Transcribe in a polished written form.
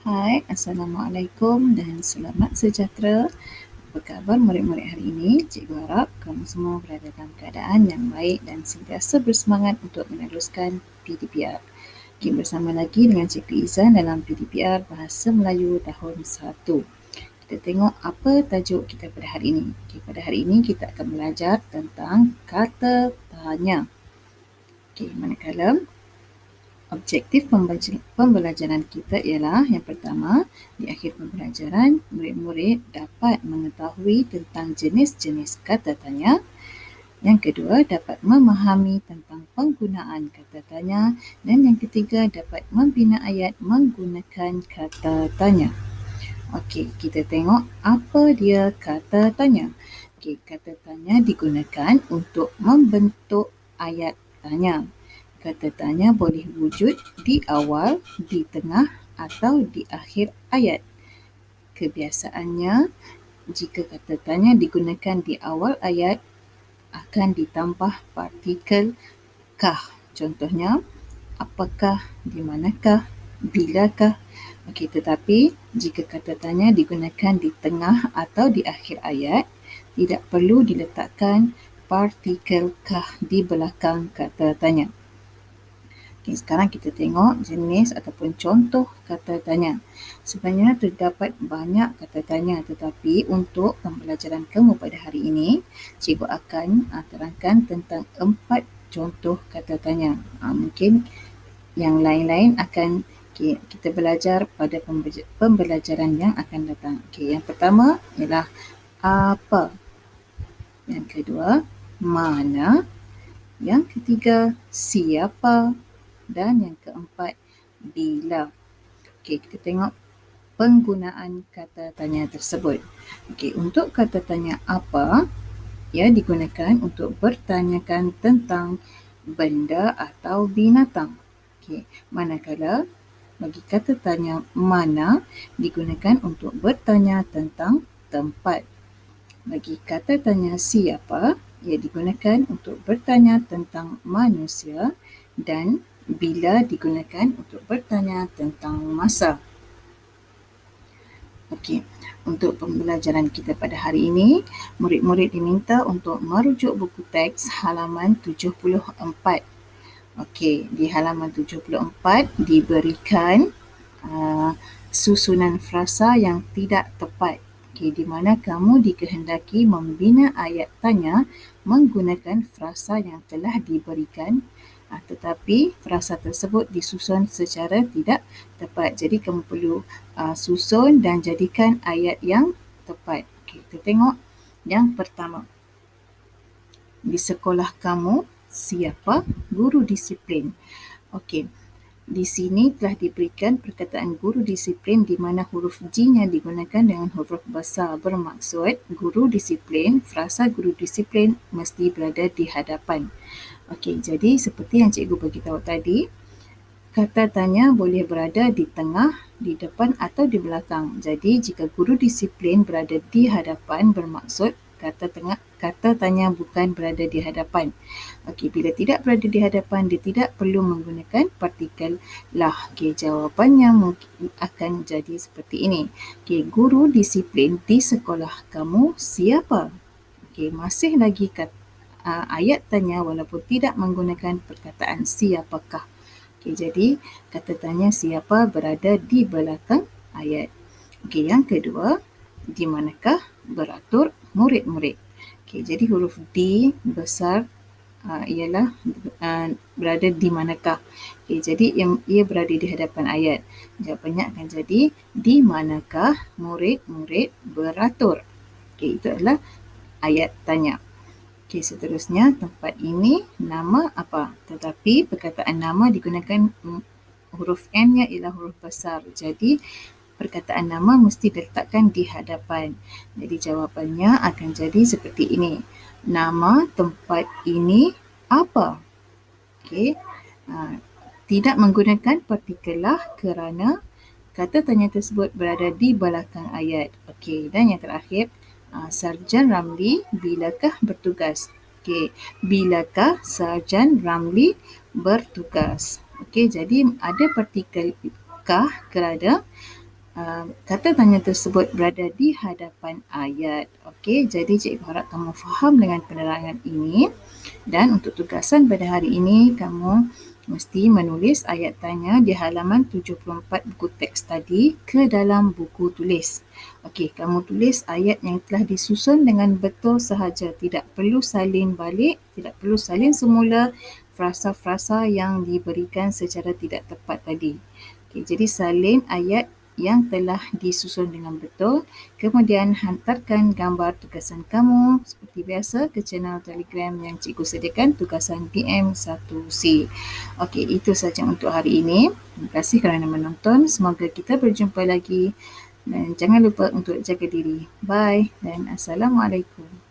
Hai, Assalamualaikum dan selamat sejahtera. Apa khabar murid-murid hari ini? Cikgu harap kamu semua berada dalam keadaan yang baik dan sentiasa bersemangat untuk meneruskan PDPR. Kita bersama lagi dengan Cikgu Izan dalam PDPR Bahasa Melayu tahun 1. Kita tengok apa tajuk kita pada hari ini. Pada hari ini kita akan belajar tentang kata tanya. Manakala objektif pembelajaran kita ialah yang pertama, di akhir pembelajaran, murid-murid dapat mengetahui tentang jenis-jenis kata tanya. Yang kedua, dapat memahami tentang penggunaan kata tanya. Dan yang ketiga, dapat membina ayat menggunakan kata tanya. Okey, kita tengok apa dia kata tanya. Okey, kata tanya digunakan untuk membentuk ayat tanya. Kata tanya boleh wujud di awal, di tengah atau di akhir ayat. Kebiasaannya, jika kata tanya digunakan di awal ayat, akan ditambah partikel kah. Contohnya, apakah, di manakah, bilakah. Okey, tetapi jika kata tanya digunakan di tengah atau di akhir ayat, tidak perlu diletakkan partikel kah di belakang kata tanya. Okay, sekarang kita tengok jenis ataupun contoh kata tanya. Sebenarnya terdapat banyak kata tanya, tetapi untuk pembelajaran kamu pada hari ini, cikgu akan terangkan tentang 4 contoh kata tanya. Mungkin yang lain-lain akan kita belajar pada pembelajaran yang akan datang. Yang pertama ialah apa. Yang kedua, mana. Yang ketiga, siapa. Dan yang keempat, bila. Kita tengok penggunaan kata tanya tersebut. Untuk kata tanya apa, ia digunakan untuk bertanyakan tentang benda atau binatang. Manakala bagi kata tanya mana digunakan untuk bertanya tentang tempat. Bagi kata tanya siapa, ia digunakan untuk bertanya tentang manusia, dan bila digunakan untuk bertanya tentang masa. Untuk pembelajaran kita pada hari ini, murid-murid diminta untuk merujuk buku teks halaman 74. Di halaman 74 diberikan susunan frasa yang tidak tepat. Di mana kamu dikehendaki membina ayat tanya menggunakan frasa yang telah diberikan, tetapi frasa tersebut disusun secara tidak tepat. Jadi kamu perlu susun dan jadikan ayat yang tepat. Kita tengok yang pertama. Di sekolah kamu, siapa guru disiplin? Di sini telah diberikan perkataan guru disiplin di mana huruf G-nya digunakan dengan huruf besar, bermaksud guru disiplin, frasa guru disiplin mesti berada di hadapan. Jadi seperti yang cikgu beritahu tadi, kata tanya boleh berada di tengah, di depan atau di belakang. Jadi jika guru disiplin berada di hadapan, bermaksud kata tanya bukan berada di hadapan. Bila tidak berada di hadapan, dia tidak perlu menggunakan partikel lah. Jawapannya mungkin akan jadi seperti ini. Guru disiplin di sekolah kamu siapa? Masih lagi ayat tanya walaupun tidak menggunakan perkataan siapakah. Jadi kata tanya siapa berada di belakang ayat. Yang kedua, di manakah beratur murid-murid. Jadi huruf D besar ialah berada di manakah. Jadi ia berada di hadapan ayat. Jawapannya akan jadi di manakah murid-murid beratur. Itu adalah ayat tanya. Seterusnya, tempat ini nama apa? Tetapi perkataan nama digunakan huruf N-nya ialah huruf besar. Jadi perkataan nama mesti diletakkan di hadapan. Jadi jawapannya akan jadi seperti ini. Nama tempat ini apa? Tidak menggunakan partikel lah kerana kata tanya tersebut berada di belakang ayat. Dan yang terakhir, Sarjan Ramli bilakah bertugas? Bilakah Sarjan Ramli bertugas? Jadi ada partikel kah kerana Kata tanya tersebut berada di hadapan ayat. Okey, jadi cikgu harap kamu faham dengan penerangan ini. Dan untuk tugasan pada hari ini, kamu mesti menulis ayat tanya di halaman 74 buku teks tadi ke dalam buku tulis. Okey, kamu tulis ayat yang telah disusun dengan betul sahaja. Tidak perlu salin balik, tidak perlu salin semula frasa-frasa yang diberikan secara tidak tepat tadi. Okey, jadi salin ayat yang telah disusun dengan betul, kemudian hantarkan gambar tugasan kamu seperti biasa ke channel Telegram yang cikgu sediakan, tugasan PM1C. Okey, itu saja untuk hari ini. Terima kasih kerana menonton. Semoga kita berjumpa lagi dan jangan lupa untuk jaga diri. Bye dan Assalamualaikum.